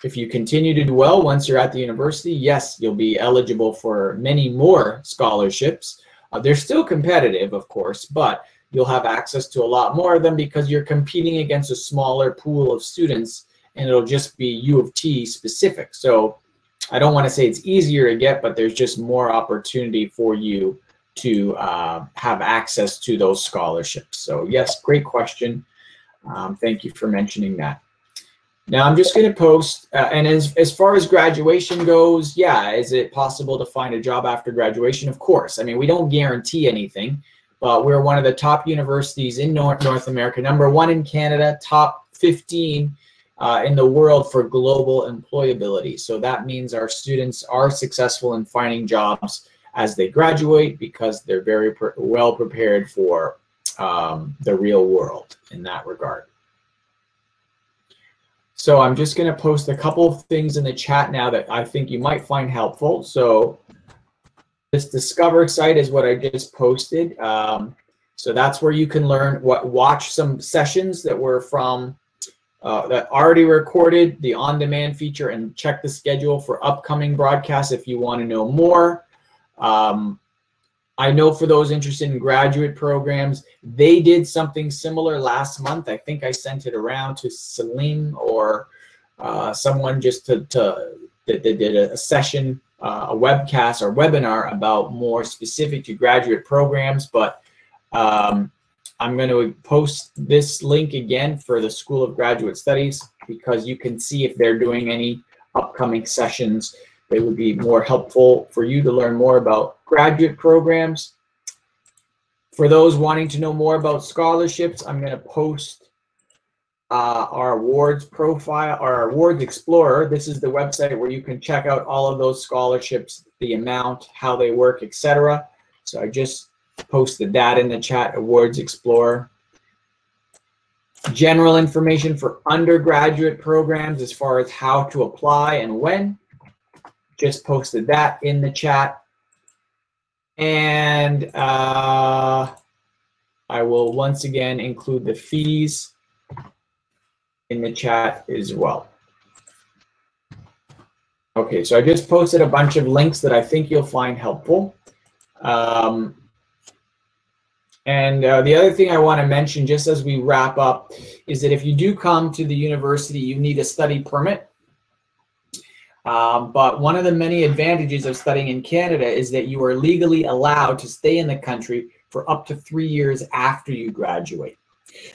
if you continue to do well once you're at the university, yes, you'll be eligible for many more scholarships. They're still competitive, of course, but you'll have access to a lot more of them because you're competing against a smaller pool of students, and it'll just be U of T specific. So I don't want to say it's easier to get, but there's just more opportunity for you to have access to those scholarships. So yes, great question. Thank you for mentioning that. Now I'm just going to post, and as far as graduation goes, yeah, is it possible to find a job after graduation? Of course. I mean, we don't guarantee anything, but we're one of the top universities in North America, #1 in Canada, top 15 in the world for global employability. So that means our students are successful in finding jobs as they graduate because they're very well prepared for the real world in that regard. So I'm just going to post a couple of things in the chat now that I think you might find helpful. So this Discover site is what I just posted. So that's where you can learn watch some sessions that were from that already recorded, the on-demand feature, and check the schedule for upcoming broadcasts if you want to know more. I know for those interested in graduate programs, they did something similar last month. I think I sent it around to Salim or someone just that did a session, a webcast or webinar about more specific to graduate programs. But I'm going to post this link again for the School of Graduate Studies because you can see if they're doing any upcoming sessions. They would be more helpful for you to learn more about graduate programs. For those wanting to know more about scholarships, I'm going to post our awards profile, our awards explorer. This is the website where you can check out all of those scholarships, the amount, how they work, etc. So I just posted that in the chat, awards explorer. General information for undergraduate programs as far as how to apply and when. Just posted that in the chat. And I will once again include the fees in the chat as well. Okay, so I just posted a bunch of links that I think you'll find helpful. And the other thing I want to mention just as we wrap up is that if you do come to the university, you need a study permit. But one of the many advantages of studying in Canada is that you are legally allowed to stay in the country for up to 3 years after you graduate.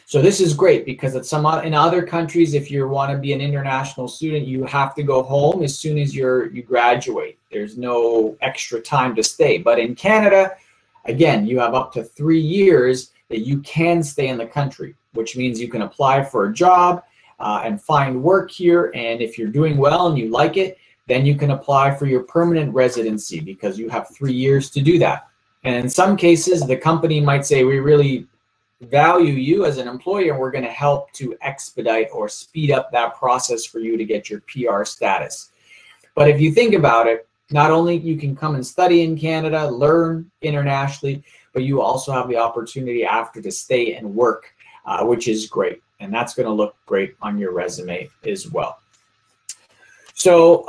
So this is great because in other countries, if you want to be an international student, you have to go home as soon as you graduate. There's no extra time to stay. But in Canada, again, you have up to 3 years that you can stay in the country, which means you can apply for a job and find work here. And if you're doing well and you like it, then you can apply for your permanent residency because you have 3 years to do that. And in some cases, the company might say, we really value you as an employee and we're going to help to expedite or speed up that process for you to get your PR status. But if you think about it, not only you can come and study in Canada, learn internationally, but you also have the opportunity after to stay and work, which is great. And that's going to look great on your resume as well. So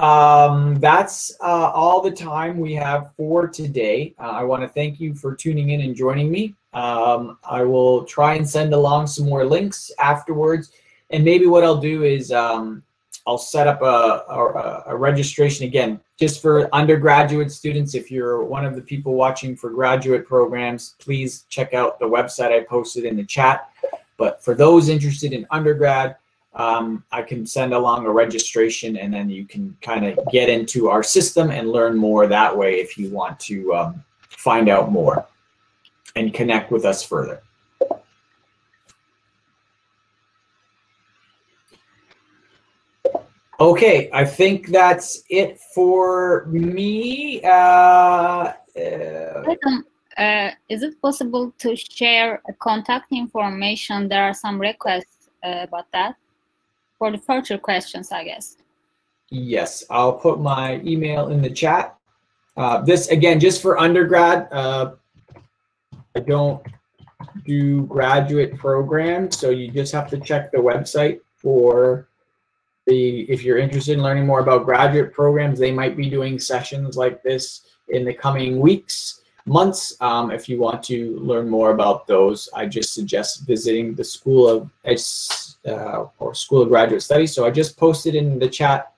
that's all the time we have for today. I want to thank you for tuning in and joining me. I will try and send along some more links afterwards. And maybe what I'll do is I'll set up a registration again, just for undergraduate students. If you're one of the people watching for graduate programs, please check out the website I posted in the chat. But for those interested in undergrad, I can send along a registration and then you can kind of get into our system and learn more that way if you want to find out more and connect with us further. Okay, I think that's it for me. Is it possible to share contact information? There are some requests about that for the future questions, I guess. Yes, I'll put my email in the chat. This, again, just for undergrad. I don't do graduate programs, so you just have to check the website for if you're interested in learning more about graduate programs. They might be doing sessions like this in the coming weeks, months. If you want to learn more about those, I just suggest visiting the School of School of Graduate Studies. So I just posted in the chat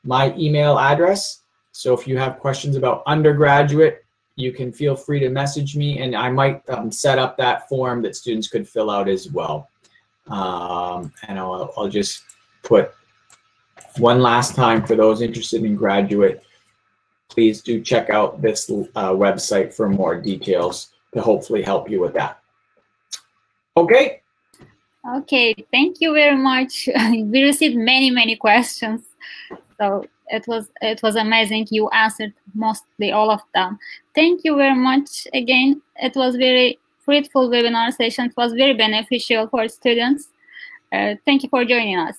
my email address. So if you have questions about undergraduate, you can feel free to message me, and I might set up that form that students could fill out as well. And I'll just put one last time for those interested in graduate, please do check out this website for more details to hopefully help you with that. Okay. Okay, thank you very much. We received many questions, so it was amazing. You answered mostly all of them. Thank you very much again. It was very fruitful webinar session. It was very beneficial for students. Thank you for joining us.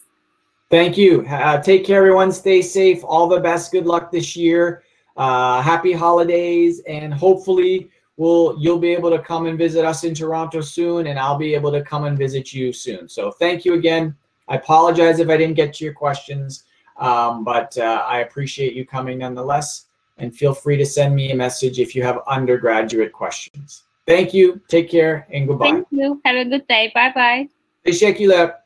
Thank you. Take care, everyone. Stay safe. All the best. Good luck this year. Happy holidays, and hopefully you'll be able to come and visit us in Toronto soon, and I'll be able to come and visit you soon. So thank you again. I apologize if I didn't get to your questions, but I appreciate you coming nonetheless, and feel free to send me a message if you have undergraduate questions. Thank you. Take care, and goodbye. Thank you. Have a good day. Bye-bye. Teşekkürler.